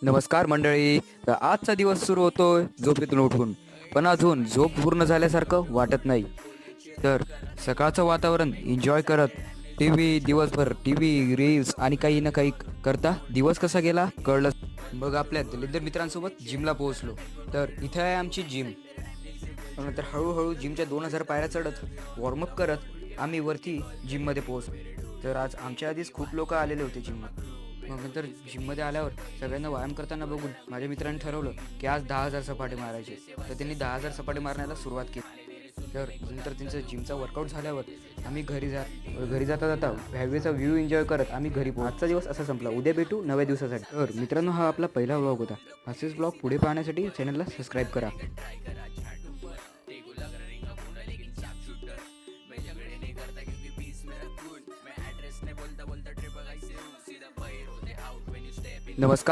नमस्कार मंडळी. तर आजचा दिवस सुरू होतोय झोपेतून उठून, पण अजून झोप पूर्ण झाल्यासारखं वाटत नाही. तर सकाळचं वातावरण एन्जॉय करत दिवसभर टी व्ही रील्स आणि काही ना काही करता दिवस कसा गेला कळलं. मग आपल्या दलिंदर मित्रांसोबत जिमला पोहोचलो. तर इथे आहे आमची जिम. नंतर हळूहळू जिमच्या 2000 पायऱ्या चढत वॉर्मअप करत आम्ही वरती जिममध्ये पोहोचलो. तर आज आमच्या आधीच खूप लोक आलेले होते जिममध्ये. मग नंतर जिममध्ये आल्यावर सगळ्यांना व्यायाम करताना बघून माझ्या मित्रांनी ठरवलं की आज 10,000 सपाटे मारायचे. तर त्यांनी 10,000 सपाटे मारण्याला सुरुवात केली. तर नंतर त्यांचं जिमचा वर्कआउट झाल्यावर आम्ही घरी जाता जाता हॅवेचा व्ह्यू एन्जॉय करत आम्ही घरी पोहोचलो. आजचा दिवस असा संपला. उद्या भेटू नव्या दिवसासाठी. तर मित्रांनो, हा आपला पहिला व्लॉग होता. असेच ब्लॉग पुढे पाहण्यासाठी चॅनलला सबस्क्राईब करा. नमस्कार.